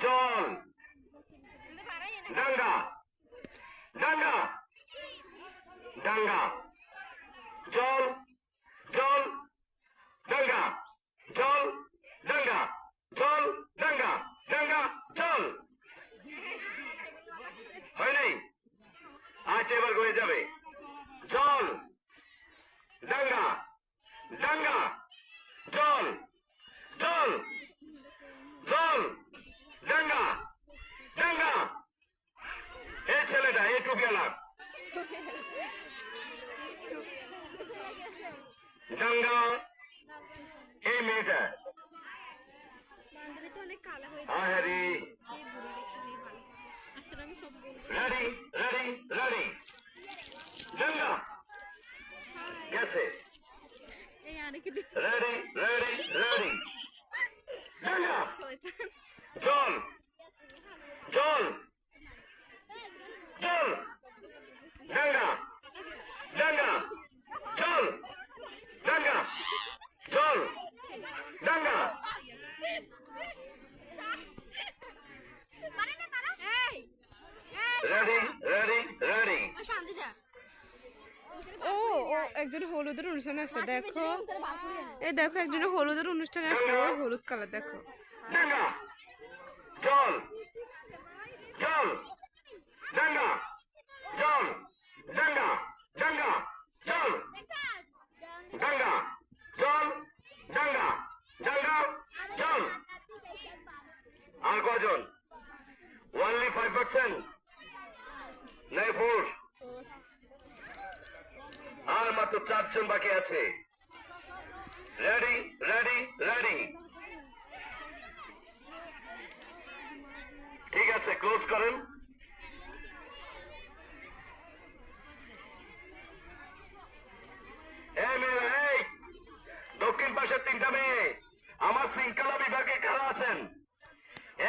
জল ডাঙ্গা ডাঙ্গা ডাঙ্গা জল জল ডাঙ্গা জল ডাঙ্গা জল ডাঙ্গা ডাঙ্গা জল হয় নাই আজ এবার হয়ে যাবে জল ডাঙ্গা ডাঙ্গা জল জল জল ডাঙ্গা ডাঙ্গা এই ছেলেটা একটু গেলাম ডাঙ্গা এই মেয়েটা আহারি রেডি রেডি রেডি ডাঙ্গা গেছে রেডি রেডি রেডি ডাঙ্গা জল জল জল ডাঙ্গা ডাঙ্গা জল ডাঙ্গা জল ডাঙ্গা রেডি রেডি রেডি ও ও একজন হলুদের অনুষ্ঠান আসছে দেখো এই দেখো একজন হলুদের অনুষ্ঠান আসছে ওই হলুদ কালার দেখো ডাঙ্গা জল জল ডাঙ্গা জল ডাঙ্গা ডাঙ্গা জল ডাঙ্গা জল ডাঙ্গা ডাঙ্গা জল আর কজন only 5% নাই 4 আর মাত্র 4 জন বাকি আছে রেডি রেডি রেডি ঠিক আছে ক্লোজ করেন এই দক্ষিণ পাশের 3টা মেয়ে আমার শৃঙ্খলা বিভাগে কারা আছেন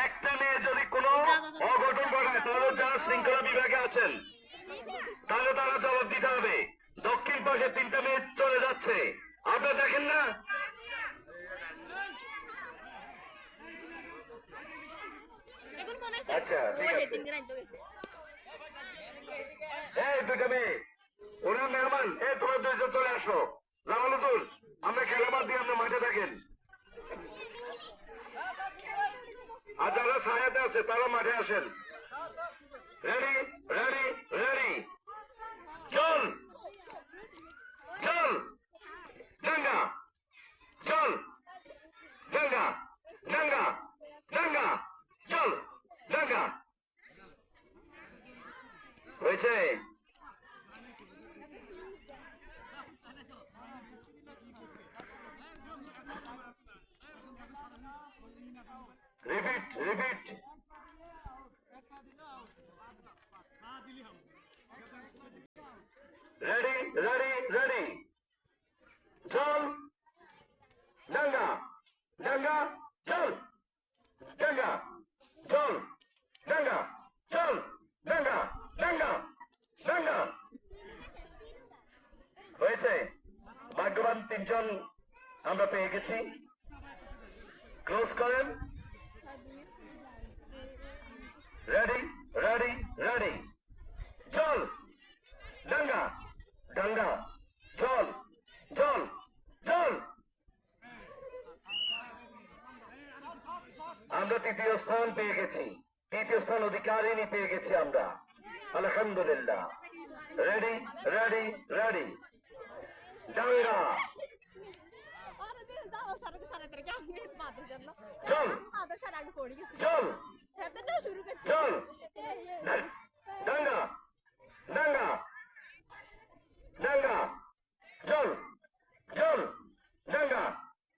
একটা মেয়ে যদি কোনো অঘটন ঘটায় তাহলে যারা শৃঙ্খলা বিভাগে আছেন তাহলে তারা জবাব দিতে হবে দক্ষিণ পাশের 3টা মেয়ে চলে যাচ্ছে আপনারা দেখেন না আচ্ছা এই 2টা মেয়ে ওরা মেহমান এই তোমরা 2জন চলে আসো জামাল হুজুর আমরা খেলা বাদ দিয়ে আমরা মাঠে থাকেন আর যারা ছায়াতে আছে তারা মাঠে আসেন রেডি রেডি রেডি চল চল ডাঙ্গা চল ডাঙ্গা ডাঙ্গা ডাঙ্গা চল ডাঙ্গা হয়েছে repeat repeat ready ready ready চল ডাঙ্গা ডাঙ্গা চল ডাঙ্গা চল ডাঙ্গা চল ডাঙ্গা ডাঙ্গা ডাঙ্গা হয়েছে ভাগ্যবান 3 জন আমরা পেয়ে গেছি ক্লোজ করেন রেডি রেডি রেডি চল ডাঙ্গা ডাঙ্গা চল চল চল আমরা 3য় স্থান পেয়ে গেছি 3য় স্থান অধিকারিণী পেয়ে গেছি আমরা আলহামদুলিল্লাহ রেডি রেডি রেডি ডাঙ্গা চল চল চল ডাঙ্গা ডাঙ্গা ডাঙ্গা চল চল ডাঙ্গা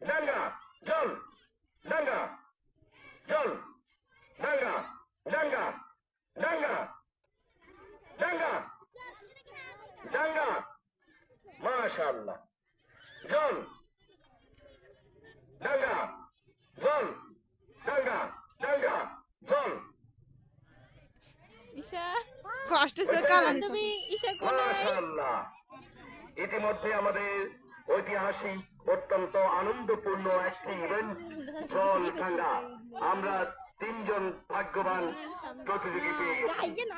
ডাঙ্গা চল ডাঙ্গা চল ডাঙ্গা ডাঙ্গা ডাঙ্গা ডাঙ্গা ডাঙ্গা মাশাআল্লাহ চল ডাঙ্গা চল ডাঙ্গা ডাঙ্গা চল ঈশা ফার্স্ট সে কালাম তুমি ঈশা কোনে মাশাআল্লাহ ইতিমধ্যে আমাদের ঐতিহাসিক অত্যন্ত আনন্দপূর্ণ একটি ইভেন্ট জল ডাঙ্গা আমরা 3 জন একজন ভাগ্যবান প্রতিযোগী পেয়ে গেছেন।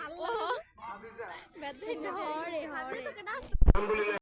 হরে হরে আলহামদুলিল্লাহ।